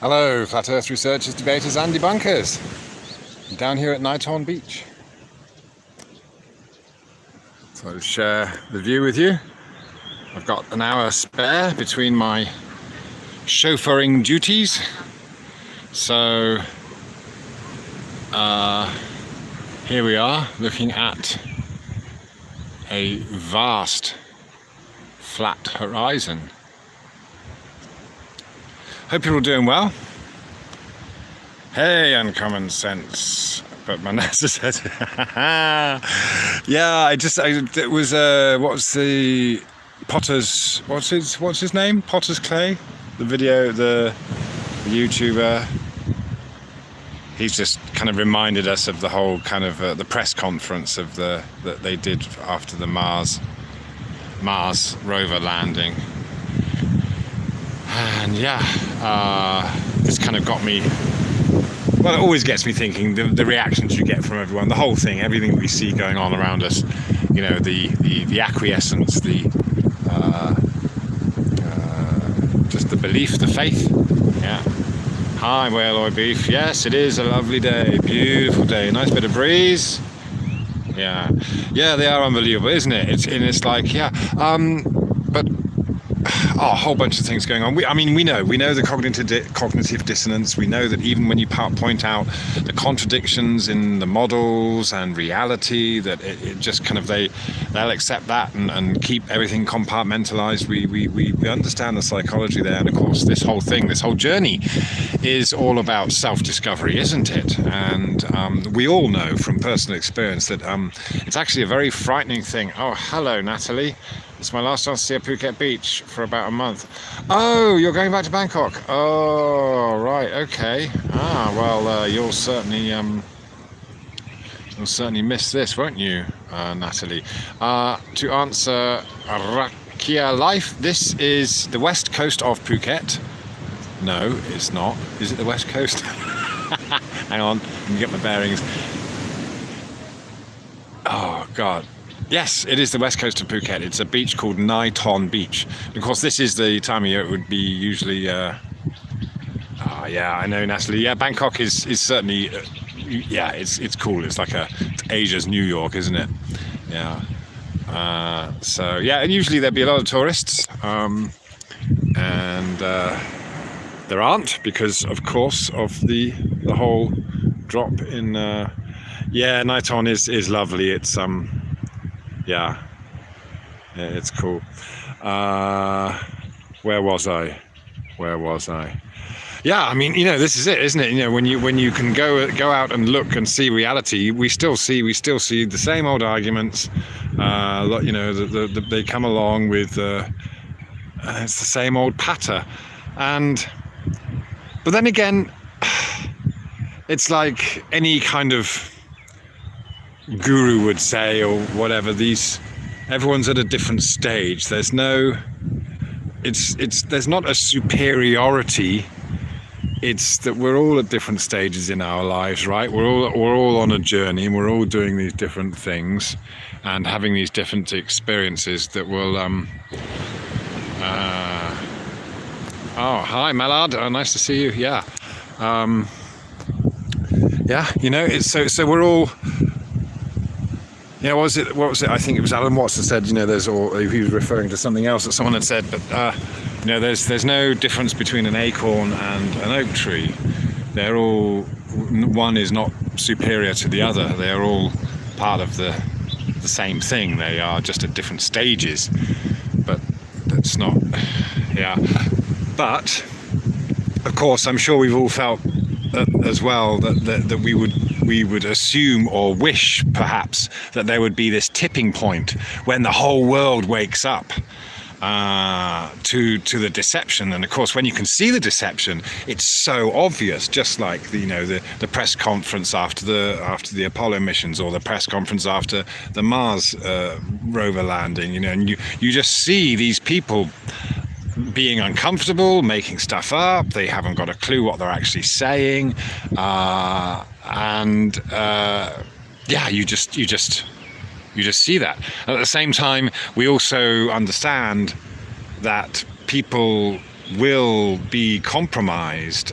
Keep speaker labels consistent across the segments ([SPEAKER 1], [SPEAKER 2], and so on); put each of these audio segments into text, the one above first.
[SPEAKER 1] Hello, Flat Earth researchers, debaters and debunkers. I'm down here at Nighthorn Beach. So I'll share the view with you. I've got an hour spare between my chauffeuring duties. So here we are looking at a vast flat horizon. Hope you're all doing well. Hey, uncommon sense. But Manessa said, yeah, it was what's the Potter's, what's his name? Potter's Clay, the video, the YouTuber. He's just kind of reminded us of the whole kind of the press conference of that they did after the Mars rover landing. And yeah, this kind of got me, well, it always gets me thinking, the reactions you get from everyone, the whole thing, everything we see going on around us, you know, the acquiescence, just the belief, the faith. Yeah. Hi, whale oil beef. Yes, it is a lovely day, beautiful day, nice bit of breeze. Yeah, they are unbelievable, isn't it? It's like, yeah, but a whole bunch of things going on. We know the cognitive dissonance. We know that even when you point out the contradictions in the models and reality, that it just kind of they'll accept that and keep everything compartmentalized. We understand the psychology there, and of course this whole journey is all about self-discovery, isn't it? And we all know from personal experience that it's actually a very frightening thing. Oh, hello, Natalie. It's my last chance to see a Phuket beach for about a month. Oh, you're going back to Bangkok? Oh, right, okay. Well, you'll certainly miss this, won't you, Natalie? To answer Rakia Life, this is the west coast of Phuket. No, it's not. Is it the west coast? Hang on, let me get my bearings. Oh, God. Yes, it is the west coast of Phuket. It's a beach called Nighthorn Beach. Of course, this is the time of year it would be usually... yeah, I know, Natalie. Yeah, Bangkok is certainly... it's cool. It's like Asia's New York, isn't it? Yeah. So, yeah, and usually there'd be a lot of tourists. And there aren't because, of course, of the whole drop in... Nighthorn is lovely. It's... Yeah, it's cool. Where was I? Yeah, I mean, this is it, isn't it? When you can go out and look and see reality, we still see the same old arguments. They come along with it's the same old patter, but then again, it's like any kind of guru would say, or whatever, everyone's at a different stage. There's not a superiority. It's that we're all at different stages in our lives, right? We're all on a journey, and we're all doing these different things and having these different experiences that will oh, hi Mallard, nice to see you. Yeah, it's so we're all... Yeah, what was it? I think it was Alan Watts that said, he was referring to something else that someone had said, but, there's no difference between an acorn and an oak tree. They're all, one is not superior to the other. They're all part of the same thing. They are just at different stages, but that's not, yeah. But, of course, I'm sure we've all felt as well that we would assume or wish perhaps that there would be this tipping point when the whole world wakes up to the deception. And of course, when you can see the deception, it's so obvious, just like the press conference after the Apollo missions, or the press conference after the Mars rover landing, and you just see these people being uncomfortable, making stuff up. They haven't got a clue what they're actually saying, you just see that. At the same time, we also understand that people will be compromised.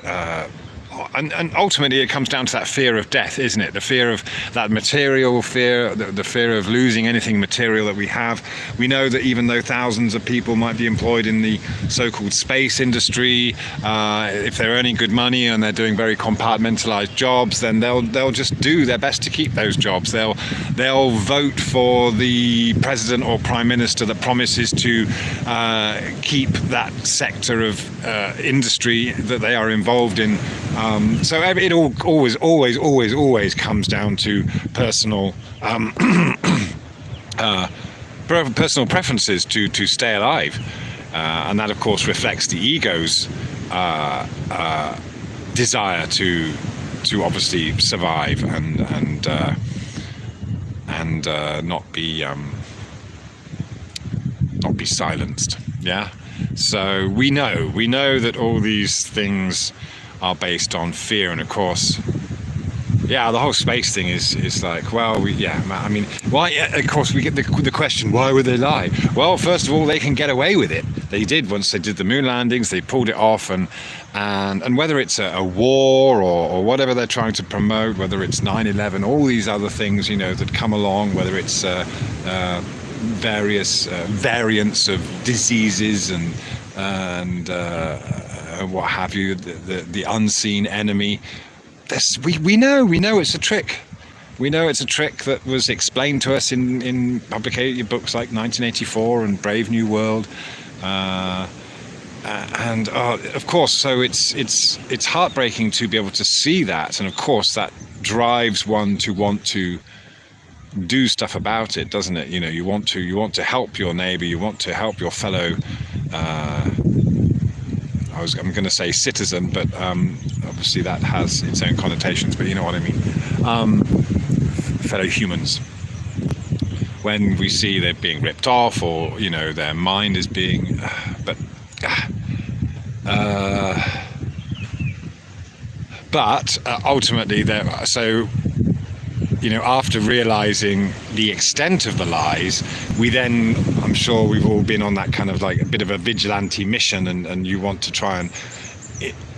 [SPEAKER 1] And ultimately, it comes down to that fear of death, isn't it? The fear of that material fear, the fear of losing anything material that we have. We know that even though thousands of people might be employed in the so-called space industry, if they're earning good money and they're doing very compartmentalized jobs, then they'll just do their best to keep those jobs. They'll vote for the president or prime minister that promises to keep that sector of industry that they are involved in. So it always comes down to personal personal preferences to stay alive, and that of course reflects the ego's desire to obviously survive and not be silenced. Yeah. So we know that all these things are based on fear, and of course, the whole space thing is like, well, I mean, why? Of course, we get the question, why would they lie? Well, first of all, they can get away with it. They did once they did the moon landings. They pulled it off, and whether it's a war or whatever they're trying to promote, whether it's 9/11, all these other things, that come along, whether it's various variants of diseases and what have you, the unseen enemy. We know it's a trick. We know it's a trick that was explained to us in publicated books like 1984 and Brave New World, and of course, so it's heartbreaking to be able to see that, and of course that drives one to want to do stuff about it, doesn't it? You want to help your neighbor, you want to help your fellow I'm going to say citizen, but obviously that has its own connotations, but you know what I mean. Fellow humans. When we see they're being ripped off, or their mind is being, but ultimately, after realizing the extent of the lies, I'm sure we've all been on that kind of like a bit of a vigilante mission, and you want to try and,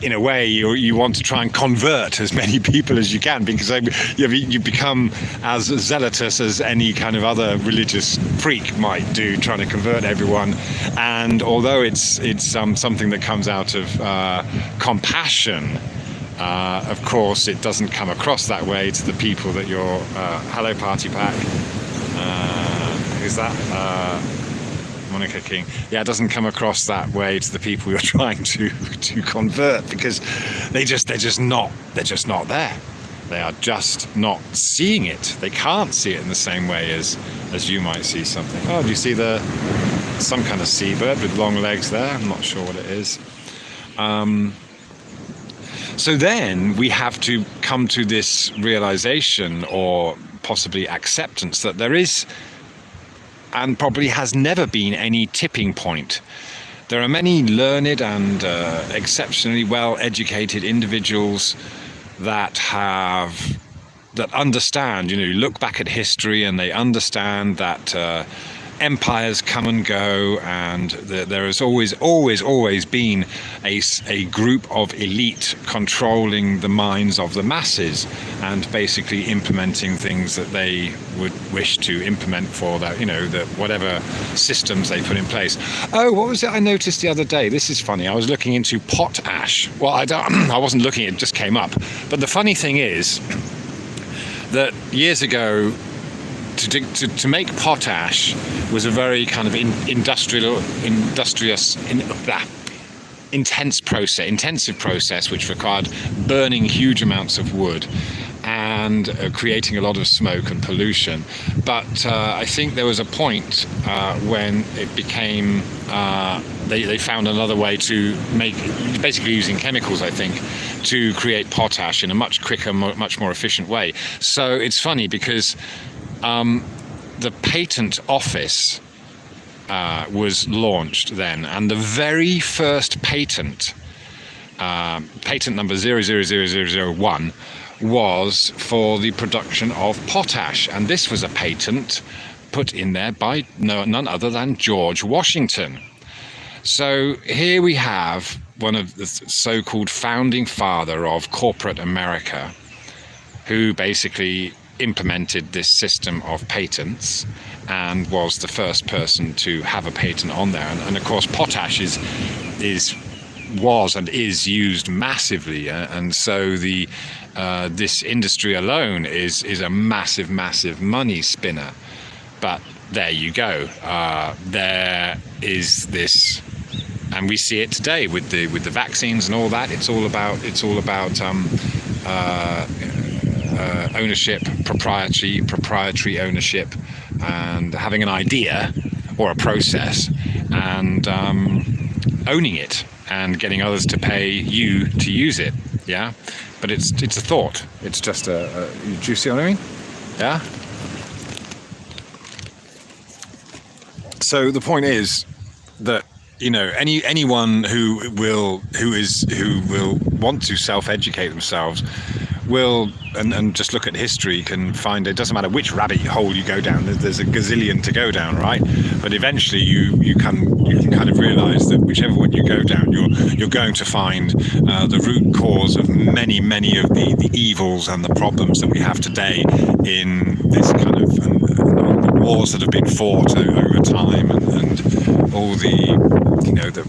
[SPEAKER 1] in a way, you want to try and convert as many people as you can, because you become as zealotous as any kind of other religious freak might do, trying to convert everyone. And although it's something that comes out of compassion, of course, it doesn't come across that way to the people that you're. Hello, Party Pack. Who's that? Monica King. Yeah, it doesn't come across that way to the people you're trying to convert, because they're just not there. They are just not seeing it. They can't see it in the same way as you might see something. Oh, do you see some kind of seabird with long legs there? I'm not sure what it is. So then we have to come to this realization, or possibly acceptance, that there is, and probably has never been, any tipping point. There are many learned and exceptionally well-educated individuals that understand, look back at history, and they understand that empires come and go, and there has always been a group of elite controlling the minds of the masses, and basically implementing things that they would wish to implement for that, the whatever systems they put in place. Oh, what was it I noticed the other day? This is funny. I was looking into potash. Well, I wasn't looking, it just came up. But the funny thing is that years ago, to make potash was a very kind of intensive process, which required burning huge amounts of wood and creating a lot of smoke and pollution. But I think there was a point when it became they found another way to make, basically using chemicals, I think, to create potash in a much quicker, much more efficient way. So it's funny because the patent office was launched then, and the very first patent number 000001, was for the production of potash, and this was a patent put in there by none other than George Washington. So here we have one of the so-called founding father of corporate America, who basically implemented this system of patents and was the first person to have a patent on there. And of course, potash was and is used massively, and so this industry alone is a massive money spinner. But there you go. There is this, and we see it today with the vaccines and all that. It's all about ownership, proprietary ownership, and having an idea or a process and owning it and getting others to pay you to use it. Yeah, but it's a thought. It's just do you see what I mean? Yeah. So the point is that, you know, anyone who will want to self-educate themselves will, and just look at history, can find it doesn't matter which rabbit hole you go down. There's a gazillion to go down, right? But eventually you can kind of realize that whichever one you go down, you're going to find the root cause of many of the evils and the problems that we have today in this kind of the wars that have been fought over time, and all the, you know, the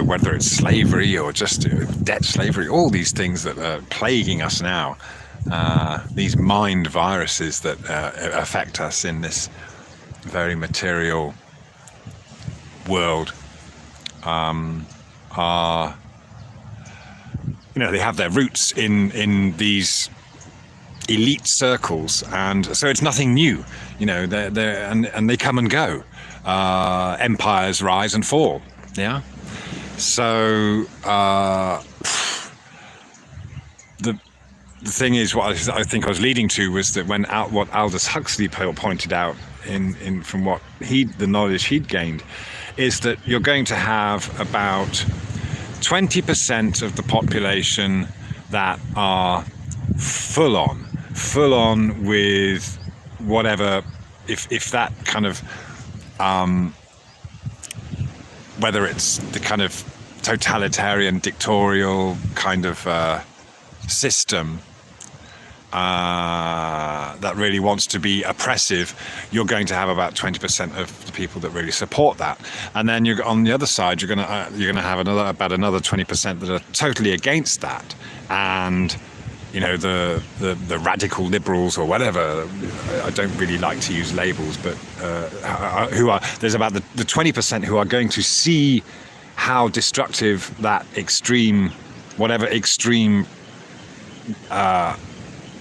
[SPEAKER 1] whether it's slavery or just debt slavery, all these things that are plaguing us now, these mind viruses that affect us in this very material world, are, you know, they have their roots in these elite circles, and so it's nothing new, you know. And they come and go. Empires rise and fall. Yeah. So the thing is, what I think I was leading to was that what Aldous Huxley pointed out from the knowledge he'd gained, is that you're going to have about 20% of the population that are full on with whatever, if that kind of whether it's the kind of totalitarian, dictatorial kind of system that really wants to be oppressive, you're going to have about 20% of the people that really support that. And then you're on the other side, you're going to have about another 20% that are totally against that. And, you know, the radical liberals or whatever, I don't really like to use labels, but there's about the 20% who are going to see how destructive that extreme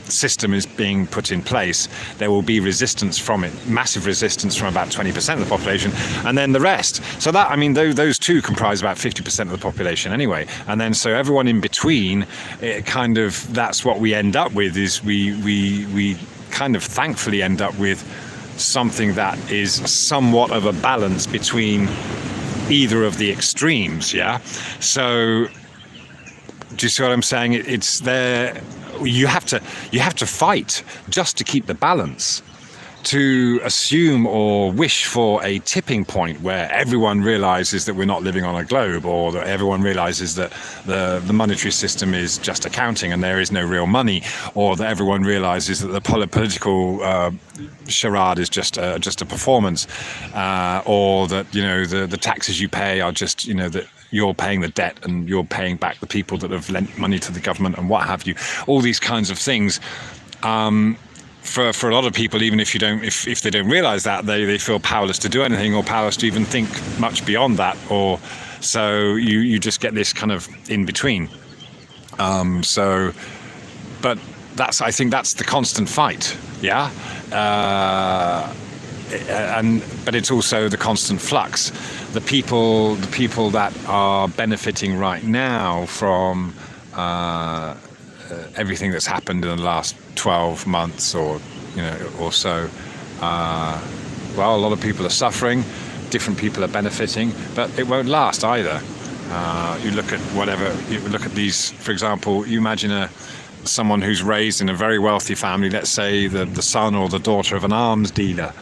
[SPEAKER 1] system is being put in place. There will be resistance from it, massive resistance from about 20% of the population, and then the rest. So that, I mean, those two comprise about 50% of the population anyway. And then so everyone in between, it kind of, that's what we end up with, is we kind of thankfully end up with something that is somewhat of a balance between either of the extremes. Yeah. So do you see what I'm saying? It's there. You have to fight just to keep the balance. To assume or wish for a tipping point where everyone realizes that we're not living on a globe, or that everyone realizes that the monetary system is just accounting and there is no real money, or that everyone realizes that the political charade is just a performance, or that, you know, the taxes you pay are just, you know, that you're paying the debt and you're paying back the people that have lent money to the government and what have you. All these kinds of things. For a lot of people, even if they don't realize that, they feel powerless to do anything, or powerless to even think much beyond that, or so you just get this kind of in between. But I think that's the constant fight, yeah. But it's also the constant flux. The people that are benefiting right now from everything that's happened in the last 12 months or so, well, a lot of people are suffering, different people are benefiting, but it won't last either. You look at these, for example, you imagine someone who's raised in a very wealthy family, let's say the son or the daughter of an arms dealer.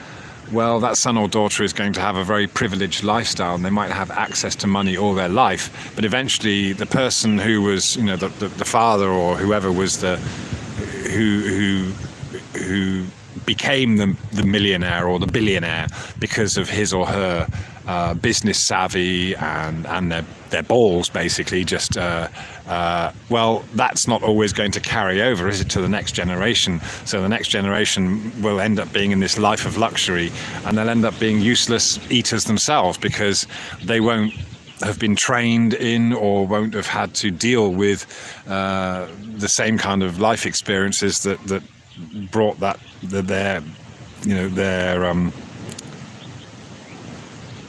[SPEAKER 1] well, that son or daughter is going to have a very privileged lifestyle, and they might have access to money all their life. But eventually, the person who was, the father or whoever was who became the millionaire or the billionaire because of his or her business savvy and their balls, basically, just well, that's not always going to carry over, is it, to the next generation? So the next generation will end up being in this life of luxury, and they'll end up being useless eaters themselves, because they won't have been trained in or won't have had to deal with the same kind of life experiences that brought their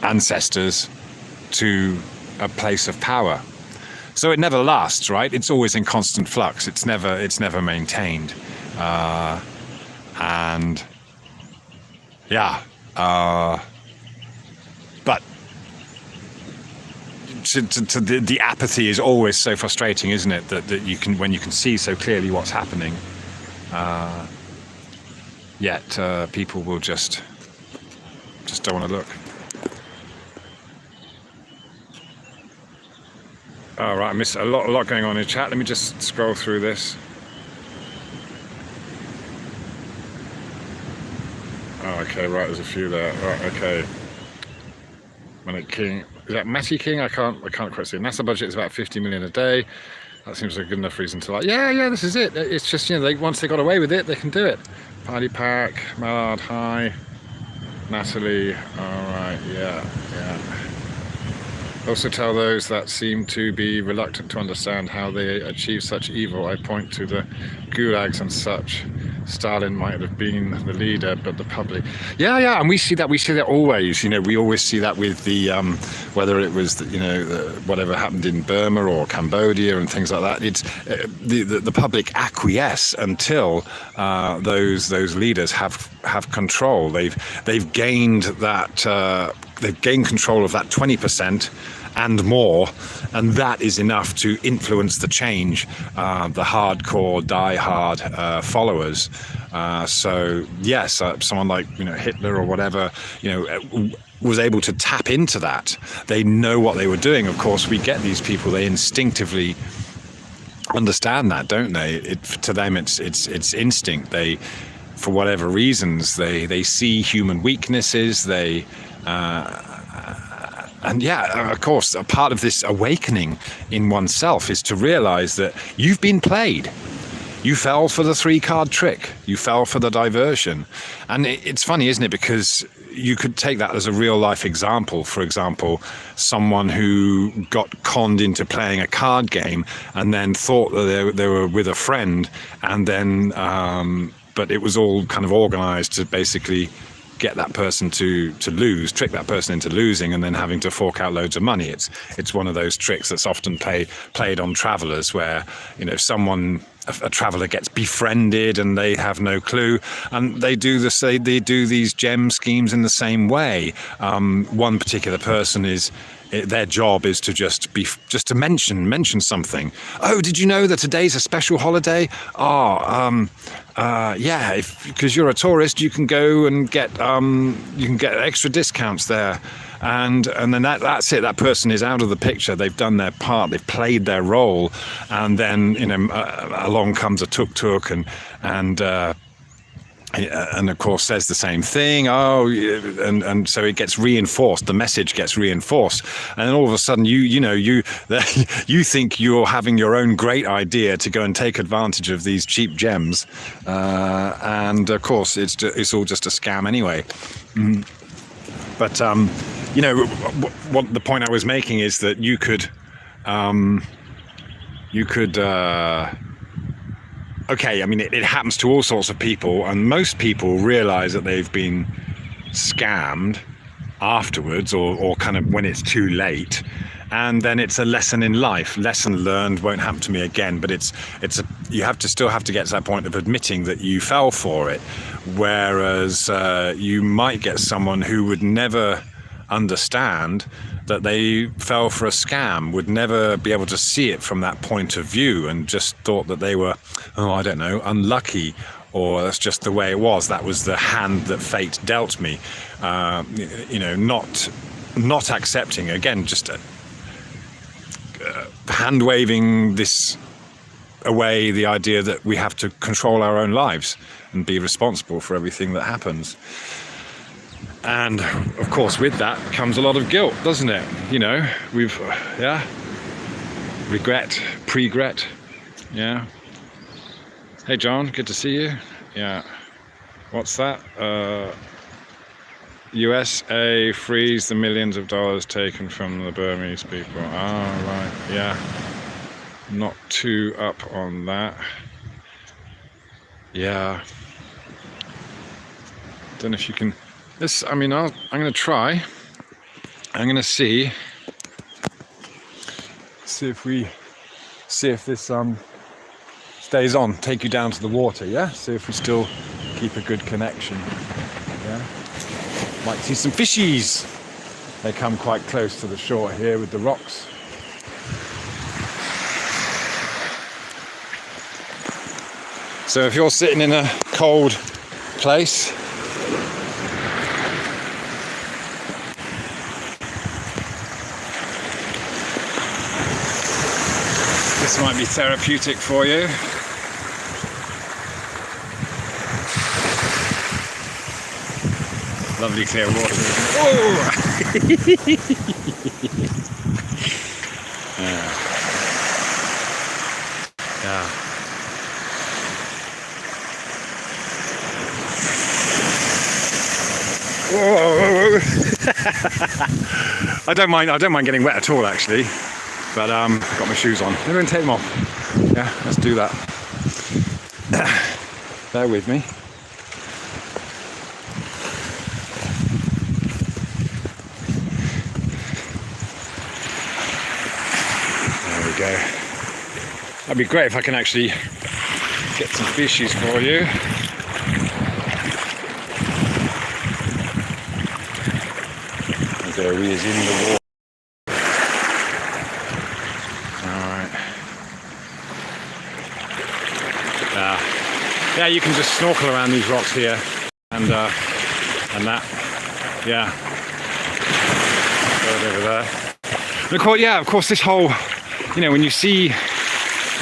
[SPEAKER 1] ancestors to a place of power. So it never lasts, right? It's always in constant flux. It's never maintained. And yeah, but the apathy is always so frustrating, isn't it? That when you can see so clearly what's happening, yet people will just don't want to look. All right, I missed a lot going on in chat. Let me just scroll through this. Oh, okay, right, there's a few there. Right, okay. Manic King, is that Matty King? I can't quite see. NASA budget is about 50 million a day. That seems like a good enough reason to like. Yeah, this is it. It's just, once they got away with it, they can do it. Party Pack, Mallard, hi. Natalie, all right, yeah. Also tell those that seem to be reluctant to understand how they achieve such evil. I point to the gulags and such. Stalin might have been the leader, but the public. Yeah, and we see that always. We always see that with the whether it was whatever happened in Burma or Cambodia and things like that. It's the public acquiesce until those leaders have control. They've gained that. They've gained control of that 20% and more, and that is enough to influence the change, the hardcore, die-hard followers. So yes, someone like Hitler or whatever, was able to tap into that. They know what they were doing. Of course, we get these people; they instinctively understand that, don't they? To them, it's instinct. They, for whatever reasons, they see human weaknesses. And yeah, of course, a part of this awakening in oneself is to realize that you've been played. You fell for the 3-card trick. You fell for the diversion. And it's funny, isn't it? Because you could take that as a real life example. For example, someone who got conned into playing a card game and then thought that they were with a friend, and then, but it was all kind of organized to basically get that person to lose, trick that person into losing, and then having to fork out loads of money. It's one of those tricks that's often played on travelers, where a traveler gets befriended and they have no clue, and they do these gem schemes in the same way. One particular person their job is to just to mention something. Oh, did you know that today's a special holiday? Yeah, because you're a tourist, you can go and get extra discounts there, and then that's it. That person is out of the picture. They've done their part. They've played their role, and then along comes a tuk-tuk and of course says the same thing. And so it gets reinforced. The message gets reinforced, and then all of a sudden you think you're having your own great idea to go and take advantage of these cheap gems, and of course it's all just a scam anyway. But what the point I was making is that you could. Okay, I mean, it happens to all sorts of people, and most people realize that they've been scammed afterwards, or kind of when it's too late, and then it's a lesson in life. Lesson learned, won't happen to me again. But you still have to get to that point of admitting that you fell for it. Whereas you might get someone who would never understand that they fell for a scam, would never be able to see it from that point of view, and just thought that they were, unlucky, or that's just the way it was. That was the hand that fate dealt me. Not accepting, again, just hand waving this away, the idea that we have to control our own lives and be responsible for everything that happens. And of course, with that comes a lot of guilt, doesn't it? Regret, pre-gret. Yeah. Hey John, good to see you. Yeah. What's that? USA frees the millions of dollars taken from the Burmese people. Ah, right. Yeah. Not too up on that. Yeah. Don't know if you can. I'm going to try. I'm going to see if this stays on. Take you down to the water, yeah? See if we still keep a good connection. Yeah. Might see some fishies. They come quite close to the shore here with the rocks. So if you're sitting in a cold place, this might be therapeutic for you. Lovely clear water. Oh! Yeah. Whoa. I don't mind getting wet at all, actually. But got my shoes on. I'm going to take them off. Yeah, let's do that. Bear with me. There we go. That'd be great if I can actually get some fishies for you. There he is in the water. Yeah, you can just snorkel around these rocks here, and that, yeah, over there. And of course, this whole, when you see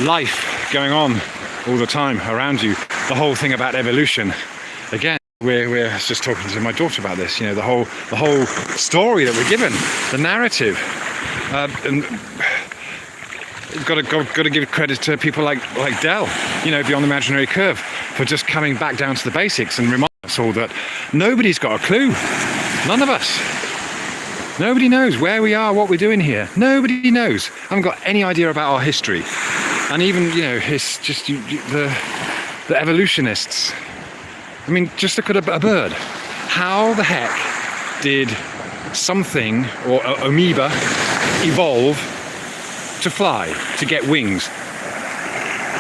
[SPEAKER 1] life going on all the time around you, the whole thing about evolution, again, we're just talking to my daughter about this. The whole story that we're given, the narrative, and. Got to give credit to people like Dell, Beyond the Imaginary Curve, for just coming back down to the basics and reminding us all that nobody's got a clue. None of us. Nobody knows where we are, what we're doing here. Nobody knows. I haven't got any idea about our history. And even, it's just the evolutionists. Just look at a bird. How the heck did something, or amoeba, evolve to fly, to get wings?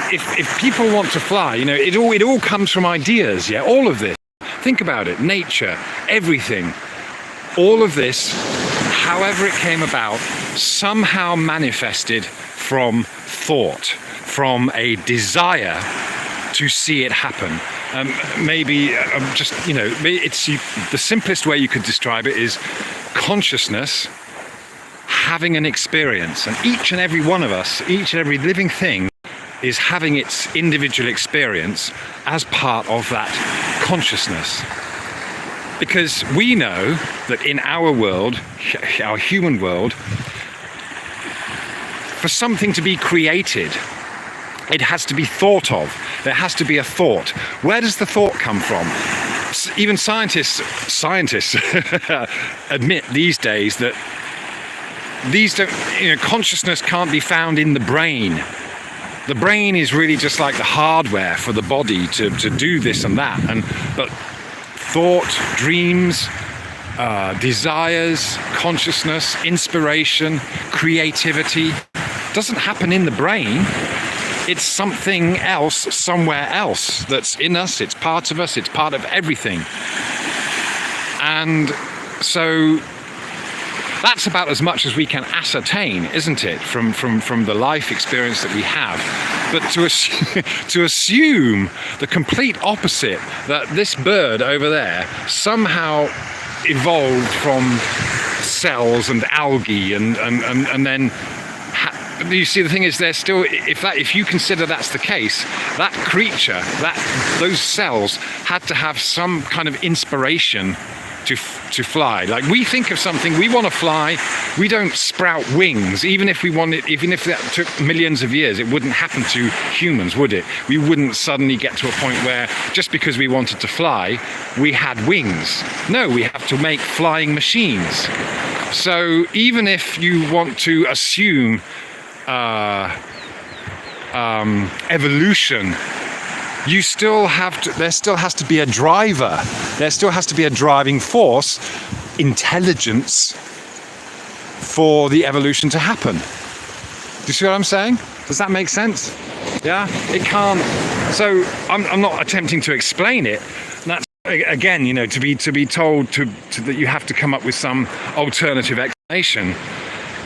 [SPEAKER 1] If people want to fly, it all comes from ideas, yeah? All of this. Think about it. Nature, everything. All of this, however it came about, somehow manifested from thought, from a desire to see it happen. It's the simplest way you could describe it is consciousness having an experience, and each and every one of us, each and every living thing is having its individual experience as part of that consciousness. Because we know that in our world, our human world, for something to be created, it has to be thought of. There has to be a thought. Where does the thought come from? Even scientists admit these days that consciousness can't be found in the brain. The brain is really just like the hardware for the body to do this and that. But thought, dreams, desires, consciousness, inspiration, creativity doesn't happen in the brain. It's something else, somewhere else, that's in us. It's part of us. It's part of everything. And so that's about as much as we can ascertain, isn't it, from the life experience that we have. But to assume the complete opposite, that this bird over there somehow evolved from cells and algae and then you see, the thing is, they're still, if you consider that's the case, that creature, those cells had to have some kind of inspiration to fly. Like, we think of something, we want to fly, we don't sprout wings. Even if that took millions of years, it wouldn't happen to humans, would it? We wouldn't suddenly get to a point where just because we wanted to fly, we had wings. No, we have to make flying machines. So even if you want to assume evolution, you still have to, there still has to be a driver, there still has to be a driving force, intelligence, for the evolution to happen. Do you see what I'm saying? Does that make sense? Yeah, it can't. So I'm not attempting to explain it. That's, again, you know, to be told that you have to come up with some alternative explanation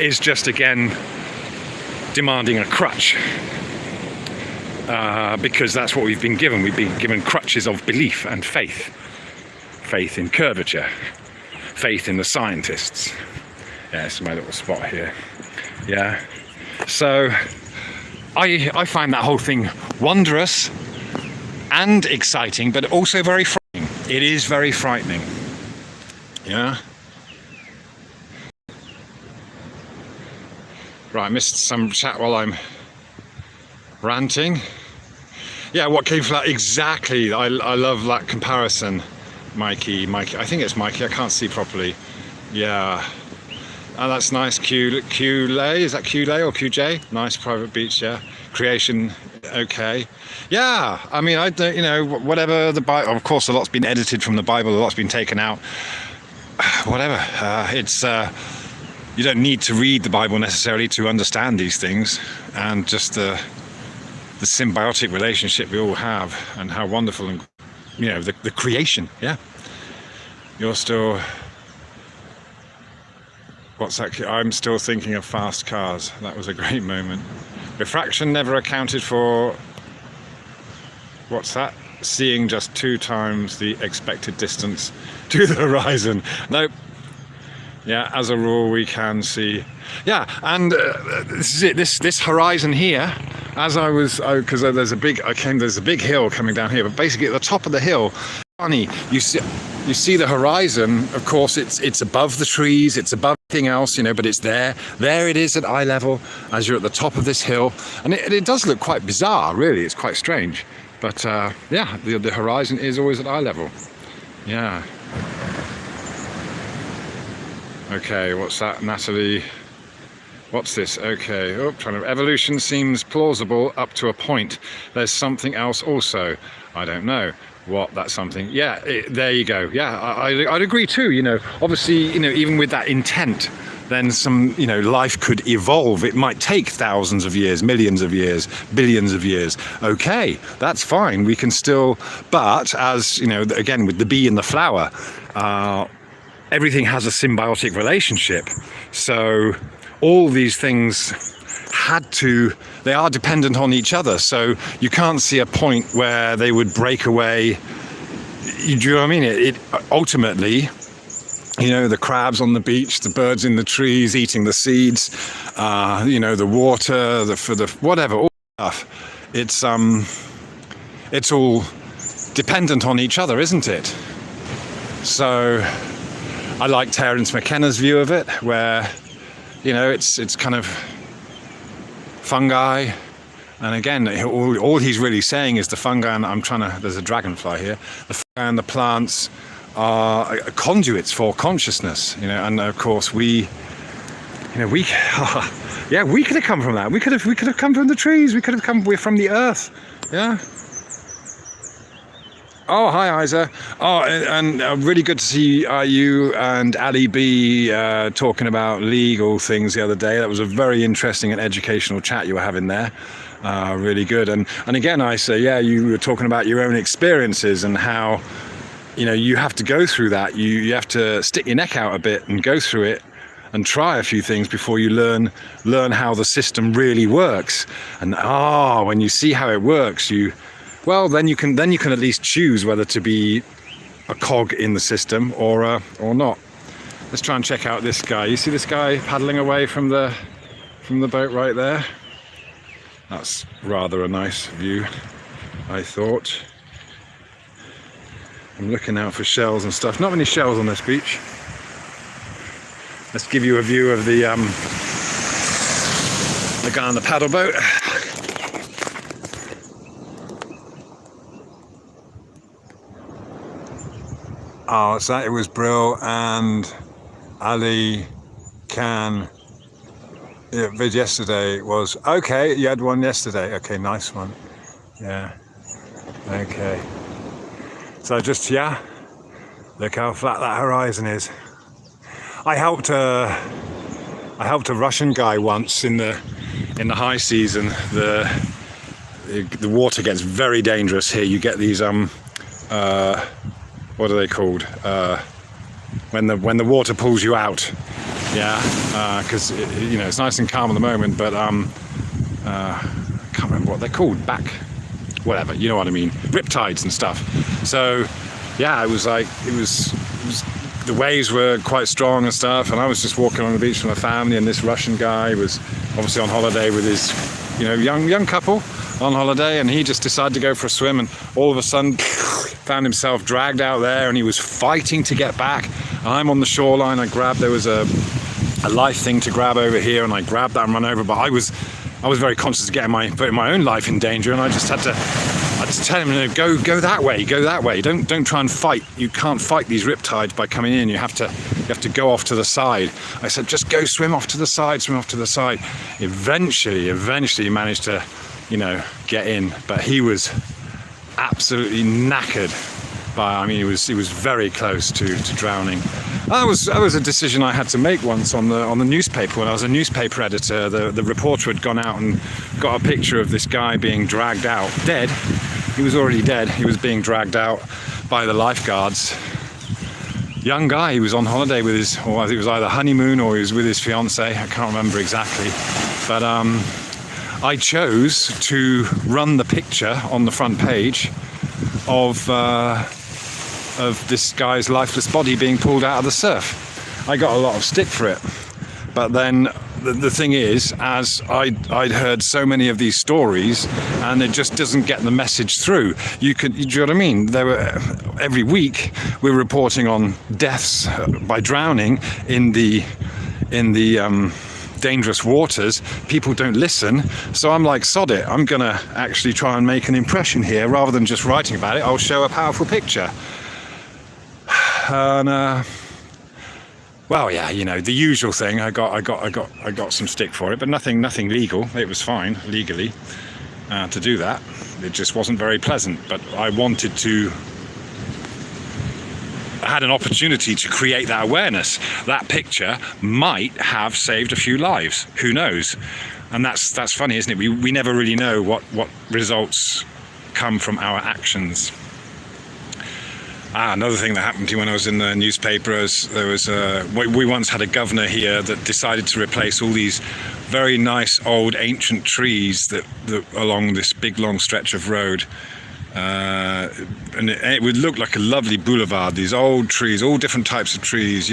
[SPEAKER 1] is just, again, demanding a crutch, because that's what we've been given. We've been given crutches of belief and faith. Faith in curvature, faith in the scientists. Yeah, it's my little spot here. Yeah, so I find that whole thing wondrous and exciting, but also very frightening. It is very frightening. Yeah. Right, I missed some chat while I'm ranting. Yeah, what came from that? Exactly. I love that comparison, Mikey. I think it's Mikey. I can't see properly. Yeah. Oh, that's nice. Q-Lay. Is that Q-Lay or QJ? Nice private beach, yeah. Creation, okay. Yeah, I mean, I don't, you know, whatever the Bible, of course, a lot's been edited from the Bible, a lot's been taken out. Whatever. You don't need to read the Bible necessarily to understand these things, and just the symbiotic relationship we all have, and how wonderful, and you know, the creation. Yeah, you're still. What's that? I'm still thinking of fast cars. That was a great moment. Refraction never accounted for. What's that? Seeing just 2 times the expected distance to the horizon. Nope. Yeah, as a rule, we can see. Yeah, and this is it. This horizon here, as I was, because there's a big hill coming down here. But basically, at the top of the hill, funny, you see the horizon. Of course, it's above the trees, it's above everything else, you know. But it's there. There it is at eye level as you're at the top of this hill, and it does look quite bizarre. Really, it's quite strange. But yeah, the horizon is always at eye level. Yeah. Okay, what's that, Natalie? What's this? Okay, evolution seems plausible up to a point. There's something else also. I don't know what that something. Yeah, there you go. Yeah, I'd agree too. You know, obviously, you know, even with that intent, then some, you know, life could evolve. It might take thousands of years, millions of years, billions of years. Okay, that's fine. We can still, but as you know, again with the bee and the flower. Everything has a symbiotic relationship, so all these things they are dependent on each other, so you can't see a point where they would break away. Do you know what I mean? It ultimately, you know, the crabs on the beach, the birds in the trees eating the seeds, you know, the water, the whatever, all stuff. It's all dependent on each other, isn't it? So I like Terence McKenna's view of it, where, you know, it's kind of fungi, and again, all he's really saying is the fungi, and there's a dragonfly here, the fungi and the plants are conduits for consciousness, you know, and of course we could have come from that. We could have come from the trees, we're from the earth, yeah. Oh, hi, Isa. Oh, and really good to see you and Ali B talking about legal things the other day. That was a very interesting and educational chat you were having there. Really good. And again, Isa, yeah, you were talking about your own experiences and how, you know, you have to go through that. You have to stick your neck out a bit and go through it. and try a few things before you learn how the system really works. And when you see how it works, then you can at least choose whether to be a cog in the system or not. Let's try and check out this guy. You see this guy paddling away from the boat right there? That's rather a nice view, I thought. I'm looking out for shells and stuff. Not many shells on this beach. Let's give you a view of the guy on the paddle boat. Oh, it's that. It was Brill and Ali Khan. Yeah, vid yesterday was okay. You had one yesterday. Okay, nice one. Yeah. Okay. So just look how flat that horizon is. I helped a Russian guy once in the high season. The water gets very dangerous here. You get these what are they called? When the water pulls you out. Yeah, because it's nice and calm at the moment, but I can't remember what they're called. Whatever, you know what I mean. Riptides and stuff. So yeah, it was the waves were quite strong and stuff, and I was just walking on the beach with my family, and this Russian guy was obviously on holiday with his young couple on holiday, and he just decided to go for a swim, and all of a sudden found himself dragged out there, and he was fighting to get back. I'm on the shoreline. There was a life thing to grab over here, and I grabbed that and run over, but I was very conscious of putting my own life in danger, and I just had to tell him, go that way, don't try and fight. You can't fight these riptides by coming in. You have to go off to the side. I said, just go swim off to the side. Eventually he managed to get in, but he was absolutely knackered. He was very close to drowning. That was a decision I had to make once on the newspaper. When I was a newspaper editor, the reporter had gone out and got a picture of this guy being dragged out, dead. He was already dead. He was being dragged out by the lifeguards. Young guy. He was on holiday with it was either honeymoon or he was with his fiancée. I can't remember exactly, but I chose to run the picture on the front page of this guy's lifeless body being pulled out of the surf. I got a lot of stick for it, but then the thing is, as I'd heard so many of these stories, and it just doesn't get the message through. Do you know what I mean? Every week we're reporting on deaths by drowning in the dangerous waters. People don't listen, so I'm like, sod it, I'm gonna actually try and make an impression here rather than just writing about it. I'll show a powerful picture. And the usual thing. I got some stick for it, but nothing legal. It was fine legally to do that. It just wasn't very pleasant, but I had an opportunity to create that awareness. That picture might have saved a few lives. Who knows? And that's funny, isn't it? We never really know what results come from our actions. Another thing that happened to me when I was in the newspaper is we once had a governor here that decided to replace all these very nice old ancient trees that along this big long stretch of road. And it would look like a lovely boulevard, these old trees, all different types of trees,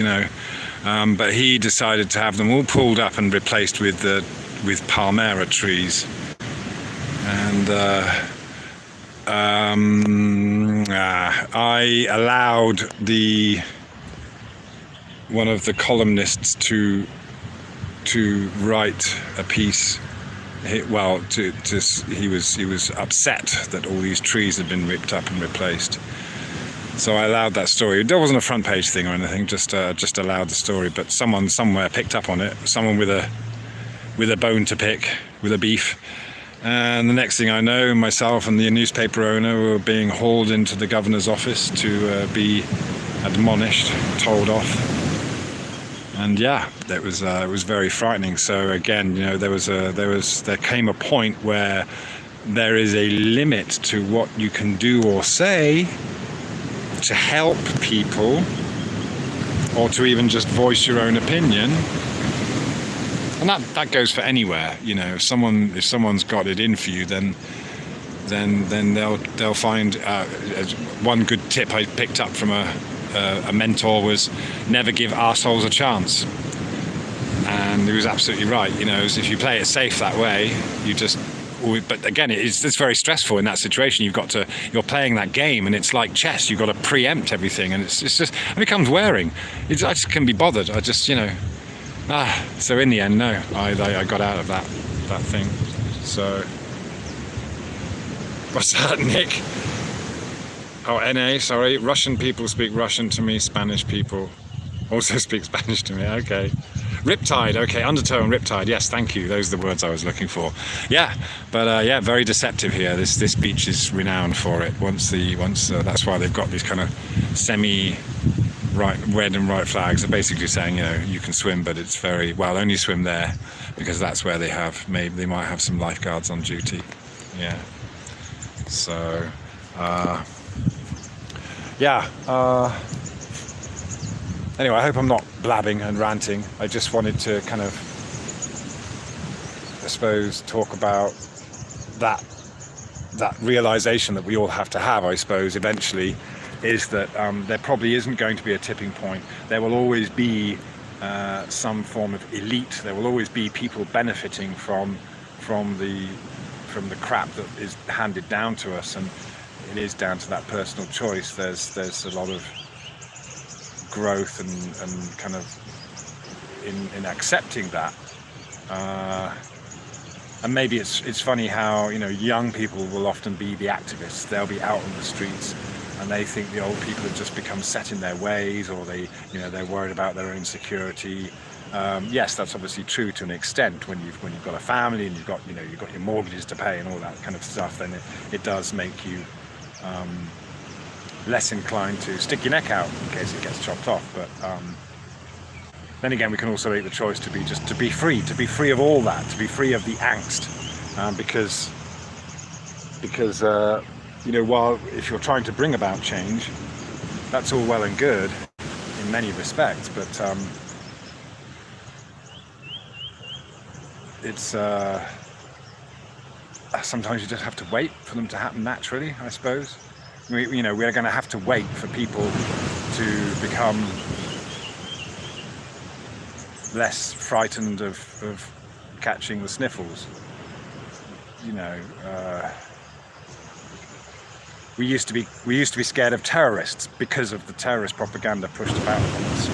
[SPEAKER 1] but he decided to have them all pulled up and replaced with palmera trees. And I allowed one of the columnists to write a piece. He was upset that all these trees had been ripped up and replaced. So I allowed that story. There wasn't a front page thing or anything. Just allowed the story. But someone somewhere picked up on it. Someone with a bone to pick, with a beef. And the next thing I know, myself and the newspaper owner were being hauled into the governor's office to be admonished, told off. And it was very frightening. So again, there came a point where there is a limit to what you can do or say to help people, or to even just voice your own opinion And that goes for anywhere. You know, if someone's got it in for you, then they'll find. One good tip I picked up from a mentor was never give arseholes a chance. And he was absolutely right. You know, if you play it safe that way, you just. But again, it's very stressful in that situation. You're playing that game, and it's like chess. You've got to preempt everything, and it's just, it becomes wearing. I just can't be bothered. I just, so in the end, no, I got out of that thing. So, what's that, Nick? Oh, NA, sorry. Russian people speak Russian to me. Spanish people also speak Spanish to me. Okay. Riptide, okay, undertow and riptide, yes, thank you, those are the words I was looking for. Yeah, but very deceptive here. This beach is renowned for it. That's why they've got these kind of red and white flags. They're basically saying, you can swim, but it's only swim there, because that's where they might have some lifeguards on duty. Yeah. So, anyway, I hope I'm not blabbing and ranting. I just wanted to kind of, I suppose, talk about that realization that we all have to have, I suppose, eventually, is that there probably isn't going to be a tipping point. There will always be some form of elite. There will always be people benefiting from the crap that is handed down to us, and it is down to that personal choice. There's a lot of growth and kind of in accepting that, and maybe it's funny how young people will often be the activists. They'll be out on the streets and they think the old people have just become set in their ways, or they're worried about their own security. Yes, that's obviously true to an extent. When you've got a family and you've got your mortgages to pay and all that kind of stuff, then it does make you less inclined to stick your neck out in case it gets chopped off. But then again, we can also make the choice to be free of all that, to be free of the angst, because while if you're trying to bring about change, that's all well and good in many respects, but it's sometimes you just have to wait for them to happen naturally, I suppose. We're going to have to wait for people to become less frightened of catching the sniffles. We used to be scared of terrorists because of the terrorist propaganda pushed about on us.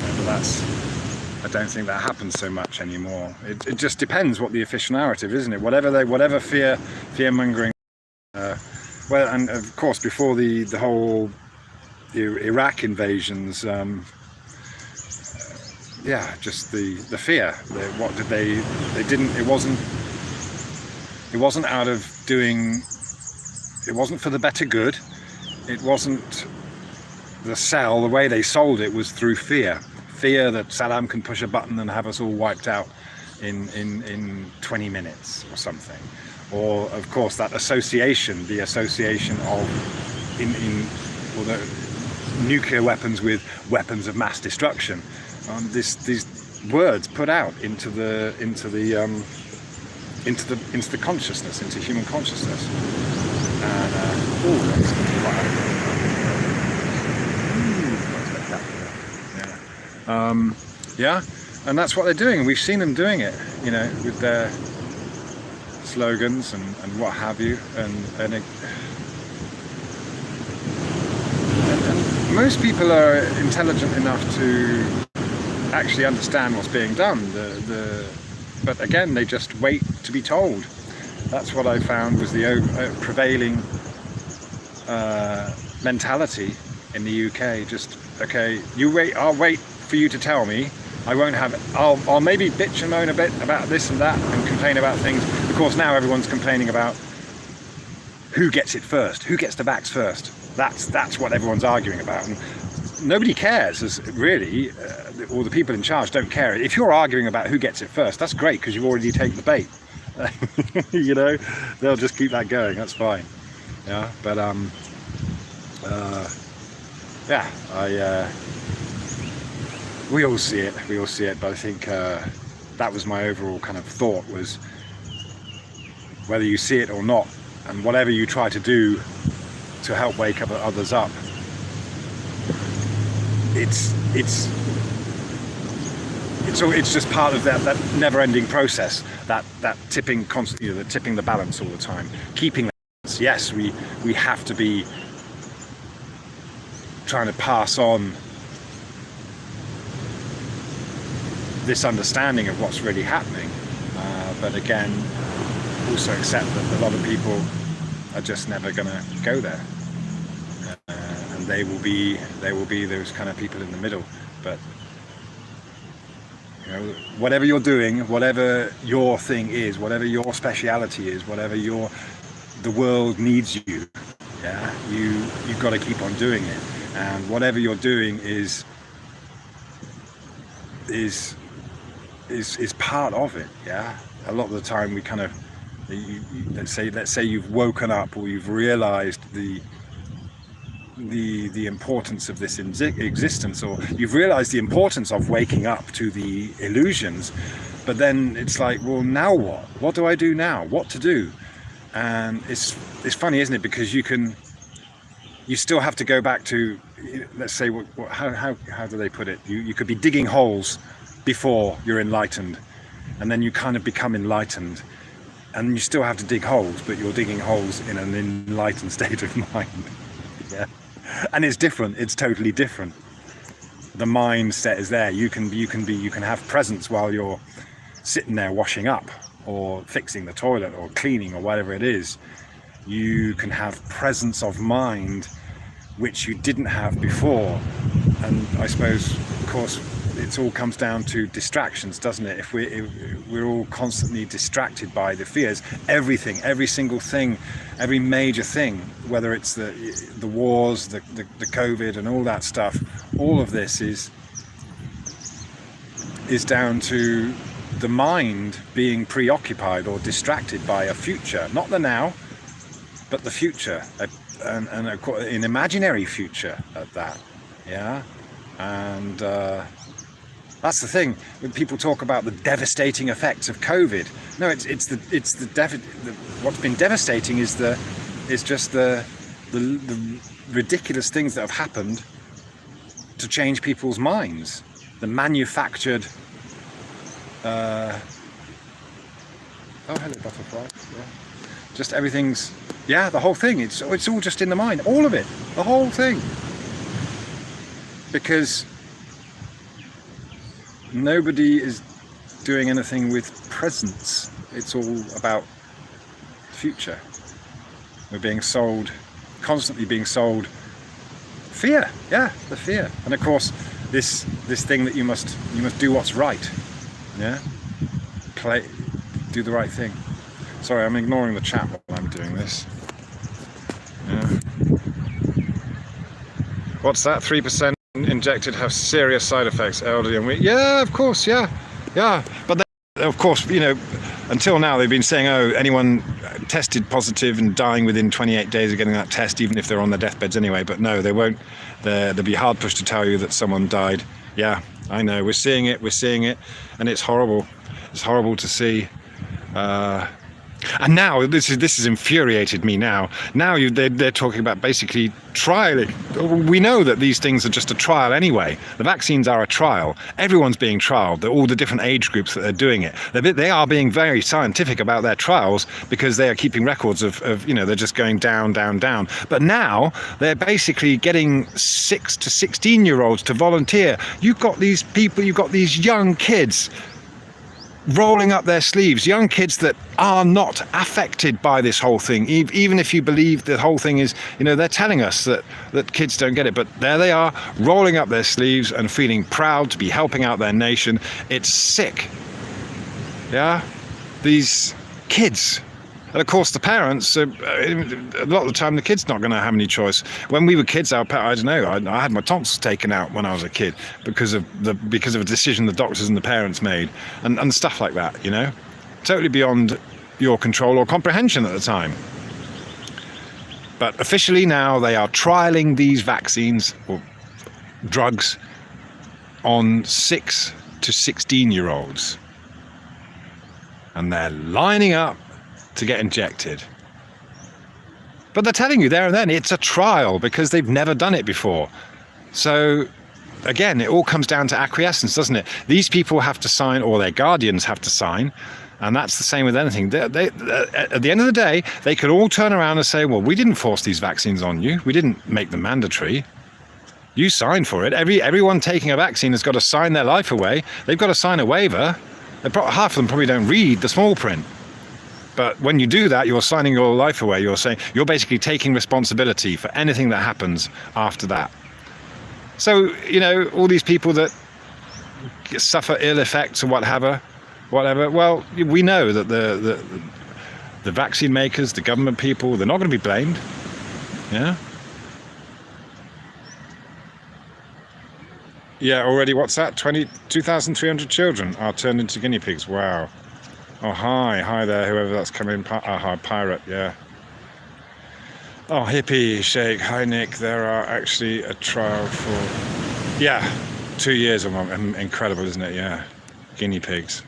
[SPEAKER 1] But I don't think that happens so much anymore. It just depends what the official narrative, isn't it? Whatever fear mongering. Well, and of course, before the whole Iraq invasions, just the fear. What did they didn't. It wasn't out of doing. It wasn't for the better good. It wasn't the sell. The way they sold it was through fear. Fear that Saddam can push a button and have us all wiped out in 20 minutes or something. Or, of course, that association, the association of nuclear weapons with weapons of mass destruction. These words put out into the consciousness, into human consciousness. And that's quite and that's what they're doing. We've seen them doing it, with their slogans and what have you, and most people are intelligent enough to actually understand what's being done. But again, they just wait to be told. That's what I found was the prevailing mentality in the UK. Just, okay, you wait, I'll wait for you to tell me. I'll maybe bitch and moan a bit about this and that and complain about things. Of course, now everyone's complaining about who gets it first, who gets the vax first. That's what everyone's arguing about. And nobody cares, really, or the people in charge don't care. If you're arguing about who gets it first, that's great, because you've already taken the bait. They'll just keep that going. That's fine. Yeah, but we all see it. But I think
[SPEAKER 2] that was my overall kind of thought, was whether you see it or not, and whatever you try to do to help wake up others up, it's just part of that never-ending process, that tipping constantly, the tipping the balance all the time, keeping that balance. Yes, we have to be trying to pass on this understanding of what's really happening, but again, also accept that a lot of people are just never going to go there, and they will be those kind of people in the middle. But you know, whatever you're doing, whatever your thing is, whatever your speciality is, whatever the world needs you, yeah, you've got to keep on doing it. And whatever you're doing is part of it. Yeah, a lot of the time we kind of, let's say you've woken up, or you've realized the importance of this existence, or you've realized the importance of waking up to the illusions, but then it's like, well, now what do I do now? What to do? And it's funny, isn't it? Because you still have to go back to, let's say, how do they put it? You could be digging holes before you're enlightened, and then you kind of become enlightened, and you still have to dig holes, but you're digging holes in an enlightened state of mind. Yeah, and it's different. It's totally different. The mindset is there. You can have presence while you're sitting there washing up, or fixing the toilet, or cleaning, or whatever it is. You can have presence of mind which you didn't have before. And I suppose, of course, it all comes down to distractions, doesn't it? If we're all constantly distracted by the fears, everything, every single thing, every major thing, whether it's the wars, the COVID and all that stuff, all of this is down to the mind being preoccupied or distracted by a future, not the now, but the future, and an imaginary future at that. Yeah, and that's the thing. When people talk about the devastating effects of COVID, no, what's been devastating is just the ridiculous things that have happened to change people's minds, the manufactured. Oh, hello, butterfly. Yeah. Just everything's, yeah, the whole thing. It's all just in the mind, all of it, the whole thing. Because nobody is doing anything with presence. It's all about future. We're being sold, constantly being sold fear. Yeah, the fear. And of course, this thing that you must do what's right. Yeah, do the right thing. Sorry, I'm ignoring the chat while I'm doing this. Yeah. What's that? 3% injected have serious side effects, elderly and weak. Yeah, of course, yeah. But then, of course, you know, until now they've been saying, oh, anyone tested positive and dying within 28 days of getting that test, even if they're on their deathbeds anyway. But no, they won't. They'll be hard pushed to tell you that someone died. Yeah, I know. We're seeing it, and it's horrible. It's horrible to see. And now this has infuriated me. Now they're talking about basically trialing. We know that these things are just a trial anyway. The vaccines are a trial. Everyone's being trialed. All the different age groups that they're doing it. They are being very scientific about their trials, because they are keeping records of you know, they're just going down. But now they're basically getting 6 to 16-year-olds to volunteer. You've got these people. You've got these young kids rolling up their sleeves, young kids that are not affected by this whole thing, even if you believe the whole thing is, you know, they're telling us that kids don't get it, but there they are, rolling up their sleeves and feeling proud to be helping out their nation. It's sick. Yeah, these kids. And of course the parents, a lot of the time the kid's not going to have any choice. When we were kids, I don't know, I had my tonsils taken out when I was a kid because of a decision the doctors and the parents made, and stuff like that, you know, totally beyond your control or comprehension at the time. But officially now they are trialing these vaccines or drugs on 6 to 16-year-olds. and they're lining up to get injected. But they're telling you there and then it's a trial because they've never done it before. So again, it all comes down to acquiescence, doesn't it? These people have to sign, or their guardians have to sign, and that's the same with anything. At the end of the day, they could all turn around and say, well, we didn't force these vaccines on you. We didn't make them mandatory. You signed for it. Everyone taking a vaccine has got to sign their life away. They've got to sign a waiver. Half of them probably don't read the small print. But when you do that, you're signing your life away. You're saying you're basically taking responsibility for anything that happens after that. So, all these people that suffer ill effects or whatever, well, we know that the vaccine makers, the government people, they're not going to be blamed. Yeah? Yeah, already, what's that? 2,300 children are turned into guinea pigs. Wow. Oh, hi there, whoever that's coming in. Hi, pirate, yeah. Oh, hippie, Sheikh, hi, Nick. There are actually a trial for, 2 years of them. Incredible, isn't it? Yeah, guinea pigs.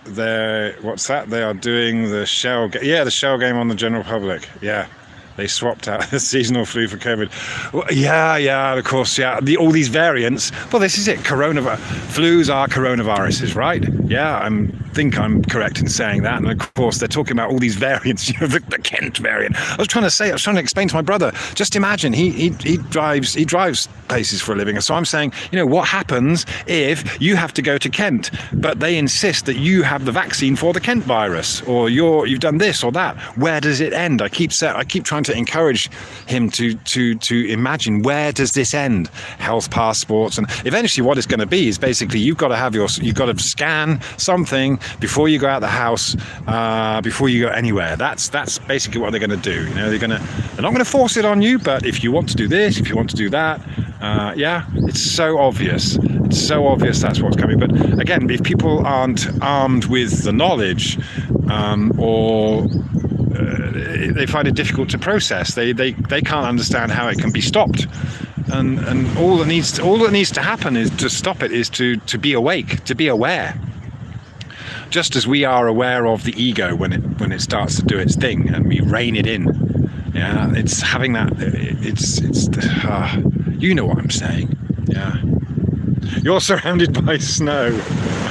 [SPEAKER 2] What's that? They are doing the shell game on the general public. Yeah. They swapped out the seasonal flu for COVID. Well, yeah, of course, yeah. All these variants. Well, this is it. Flus are coronaviruses, right? Yeah, I think I'm correct in saying that. And of course, they're talking about all these variants. The Kent variant. I was trying to explain to my brother. Just imagine, he drives places for a living. So I'm saying, what happens if you have to go to Kent, but they insist that you have the vaccine for the Kent virus, or you've done this or that? Where does it end? I keep trying to encourage him to imagine, where does this end? Health passports, and eventually what it's going to be is basically you've got to scan something before you go out the house, before you go anywhere. That's basically what they're going to do. They're not going to force it on you, but if you want to do this, if you want to do that, it's so obvious. It's so obvious that's what's coming. But again, if people aren't armed with the knowledge, or they find it difficult to process, they can't understand how it can be stopped. And all that needs to happen is to stop it, is to be awake, to be aware. Just as we are aware of the ego when it starts to do its thing, and we rein it in. Yeah, it's having that. You know what I'm saying. Yeah. You're surrounded by snow.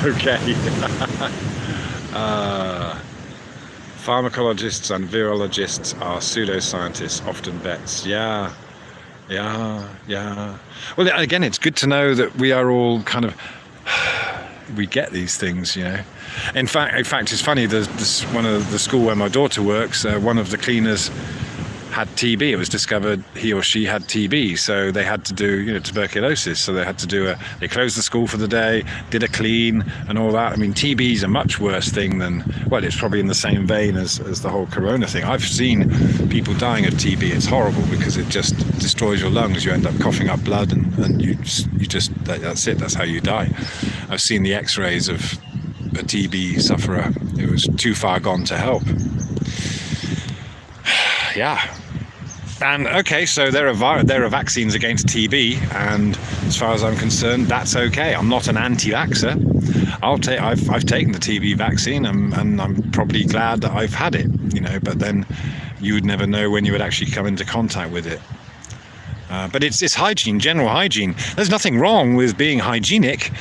[SPEAKER 2] Okay. Pharmacologists and virologists are pseudoscientists, often vets. Yeah. Well, again, it's good to know that we are all kind of, we get these things, In fact, it's funny. There's one of the school where my daughter works. One of the cleaners had TB. It was discovered he or she had TB, so they had to do tuberculosis. So they had to they closed the school for the day, did a clean and all that. I mean, TB is a much worse thing than, well, it's probably in the same vein as the whole corona thing. I've seen people dying of TB. It's horrible because it just destroys your lungs. You end up coughing up blood, and you just that's it. That's how you die. I've seen the X-rays of a TB sufferer who was too far gone to help. Yeah. And okay, so there are vaccines against TB, and as far as I'm concerned, that's okay. I'm not an anti-vaxxer. I've taken the TB vaccine, and I'm probably glad that I've had it. But then you would never know when you would actually come into contact with it. But it's hygiene, general hygiene. There's nothing wrong with being hygienic.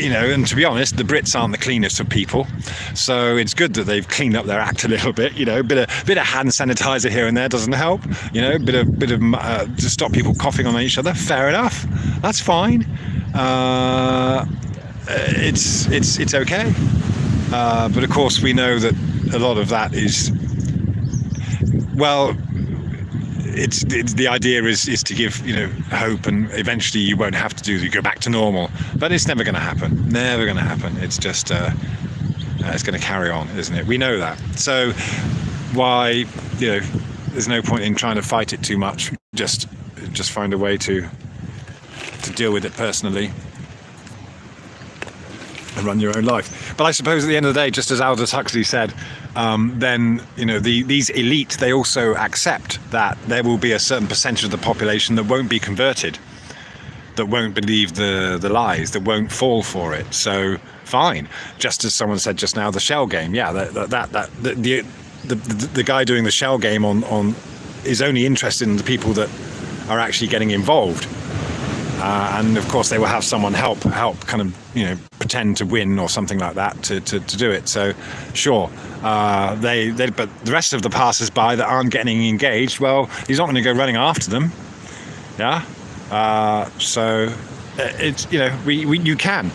[SPEAKER 2] And to be honest, the Brits aren't the cleanest of people, so it's good that they've cleaned up their act a little bit. Bit of hand sanitizer here and there doesn't help. Bit of to stop people coughing on each other. Fair enough, that's fine. It's okay. But of course, we know that a lot of that is, well, it's the idea is to give hope, and eventually you won't have to you go back to normal, but it's never going to happen. It's just it's going to carry on, isn't it? We know that. So why there's no point in trying to fight it too much. Just find a way to deal with it personally and run your own life. But I suppose at the end of the day, just as Aldous Huxley said, then these elite, they also accept that there will be a certain percentage of the population that won't be converted. that won't believe the lies, that won't fall for it. So fine. Just as someone said just now, the shell game. Yeah, the guy doing the shell game on is only interested in the people that are actually getting involved. And of course they will have someone help kind of, pretend to win or something like that to do it. So sure, but the rest of the passers-by that aren't getting engaged, well, he's not going to go running after them. Yeah. So it's, you can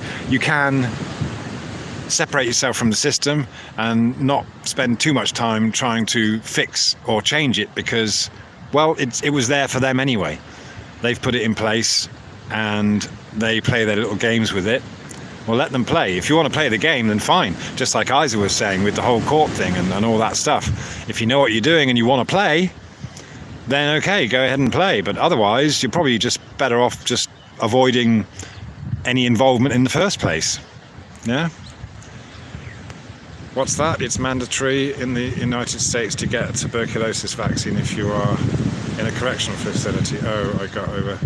[SPEAKER 2] separate yourself from the system and not spend too much time trying to fix or change it, because, well, it was there for them anyway. They've put it in place and they play their little games with it. Well, let them play. If you want to play the game, then fine. Just like Isa was saying with the whole court thing and all that stuff. If you know what you're doing and you want to play, then okay, go ahead and play. But otherwise, you're probably just better off just avoiding any involvement in the first place. Yeah? What's that? It's mandatory in the United States to get a tuberculosis vaccine if you are in a correctional facility. Oh, I got over...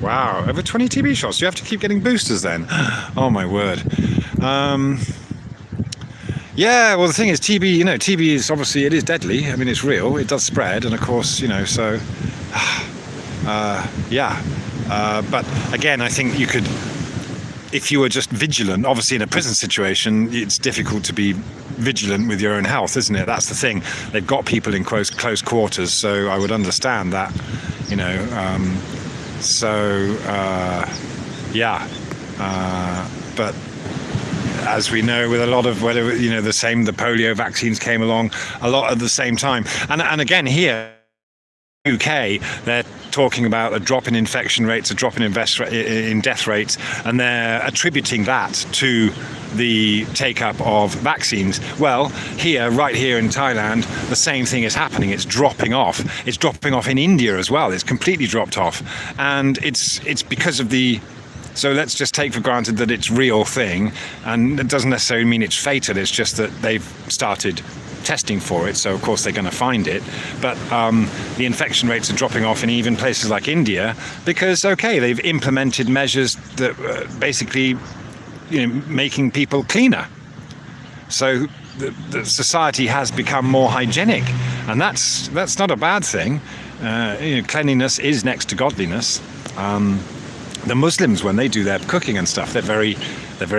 [SPEAKER 2] Wow, over 20 TB shots. You have to keep getting boosters then. Oh my word. Yeah, well the thing is, TB, TB is obviously, it is deadly. I mean, it's real. It does spread, and of course, so yeah. But again, I think you could, if you were just vigilant, obviously in a prison situation, it's difficult to be vigilant with your own health, isn't it? That's the thing. They've got people in close quarters, so I would understand that, but as we know, with a lot of the polio vaccines came along a lot at the same time, and again here in the UK they're talking about a drop in infection rates, a drop in death rates, and they're attributing that to the take-up of vaccines. Well, right here in Thailand, the same thing is happening. It's dropping off. It's dropping off in India as well. It's completely dropped off, and it's because of the... So let's just take for granted that it's a real thing, and it doesn't necessarily mean it's fatal. It's just that they've started testing for it, so of course they're going to find it. But the infection rates are dropping off in even places like India because, okay, they've implemented measures that basically, making people cleaner. So the society has become more hygienic, and that's not a bad thing. Cleanliness is next to godliness. The Muslims, when they do their cooking and stuff, they're very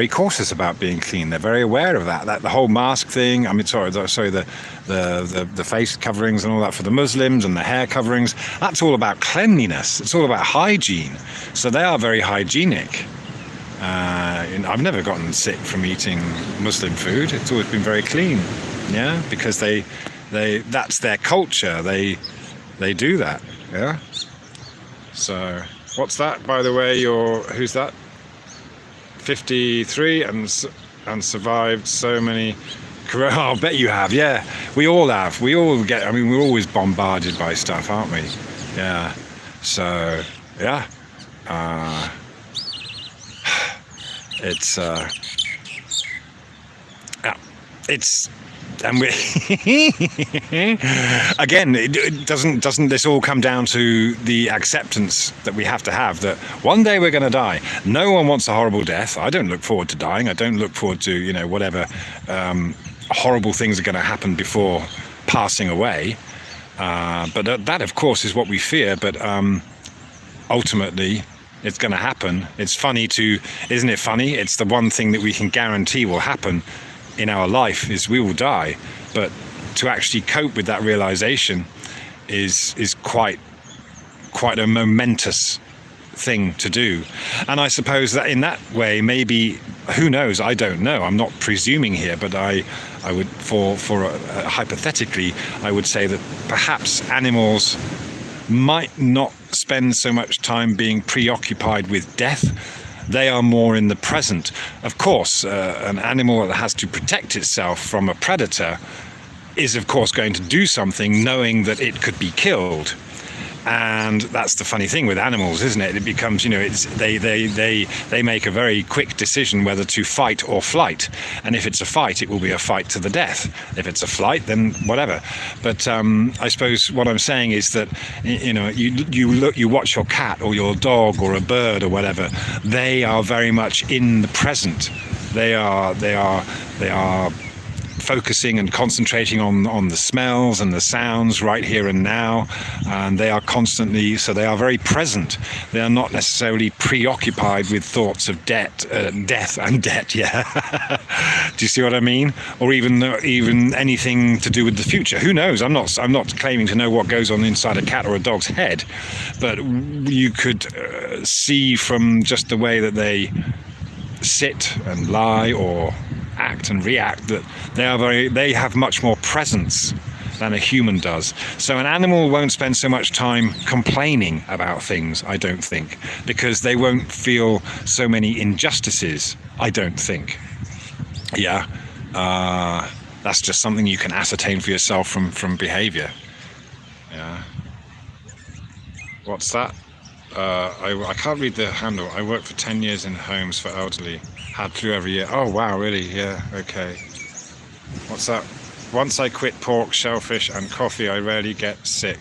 [SPEAKER 2] cautious about being clean. They're very aware of that the whole mask thing. I mean, the face coverings and all that for the Muslims, and the hair coverings. That's all about cleanliness. It's all about hygiene. So they are very hygienic. I've never gotten sick from eating Muslim food. It's always been very clean. Yeah, because they that's their culture. They do that. Yeah. So. What's that, by the way? Who's that? 53 and survived so many. I'll bet you have. Yeah, we all have. We all get. I mean, we're always bombarded by stuff, aren't we? Yeah. So yeah. It's. Yeah. It's. And we again, doesn't this all come down to the acceptance that we have to have that one day we're going to die? No one wants a horrible death. I don't look forward to dying. I don't look forward to whatever horrible things are going to happen before passing away. But that of course is what we fear. But ultimately, it's going to happen. It's funny isn't it funny? It's the one thing that we can guarantee will happen in our life is we will die, but to actually cope with that realization is quite a momentous thing to do. And I suppose that in that way, maybe, who knows, I don't know, I'm not presuming here, but I would hypothetically I would say that perhaps animals might not spend so much time being preoccupied with death. They are more in the present. Of course, an animal that has to protect itself from a predator is, of course, going to do something knowing that it could be killed. And that's the funny thing with animals, isn't it? It becomes, they make a very quick decision whether to fight or flight. And if it's a fight, it will be a fight to the death. If it's a flight, then whatever. But I suppose what I'm saying is that, you watch your cat or your dog or a bird or whatever. They are very much in the present. They are focusing and concentrating on the smells and the sounds right here and now, and they are very present. They are not necessarily preoccupied with thoughts of death and debt. Yeah. Do you see what I mean? Or even anything to do with the future. Who knows? I'm not claiming to know what goes on inside a cat or a dog's head, but you could see from just the way that they sit and lie or act and react that they have much more presence than a human does. So an animal won't spend so much time complaining about things, I don't think, because they won't feel so many injustices, I don't think. Yeah, that's just something you can ascertain for yourself from behavior. Yeah. What's that? I can't read the handle. I worked for 10 years in homes for elderly. Had flu every year. Oh wow, really? Yeah, okay. What's that? Once I quit pork, shellfish and coffee, I rarely get sick.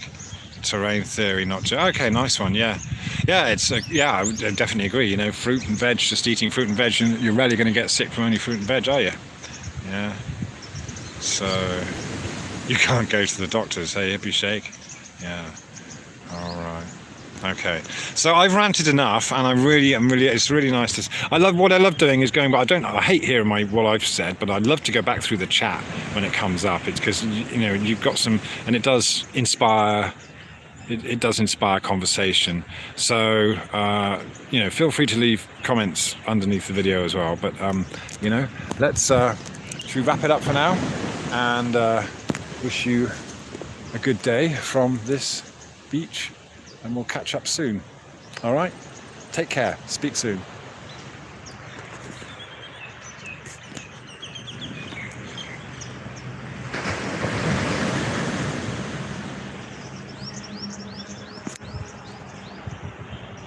[SPEAKER 2] Terrain theory, not just... Okay, nice one, yeah. Yeah, I would definitely agree. Fruit and veg, just eating fruit and veg, and you're rarely going to get sick from only fruit and veg, are you? Yeah. So, you can't go to the doctors, hey, hippie shake? Yeah. All right. Okay, so I've ranted enough, and it's really nice to. What I love doing is going, but I hate hearing what I've said, but I'd love to go back through the chat when it comes up. It's because you've got some, and it does inspire. It does inspire conversation. So feel free to leave comments underneath the video as well. But let's should we wrap it up for now, and wish you a good day from this beach. And we'll catch up soon. All right? Take care. Speak soon.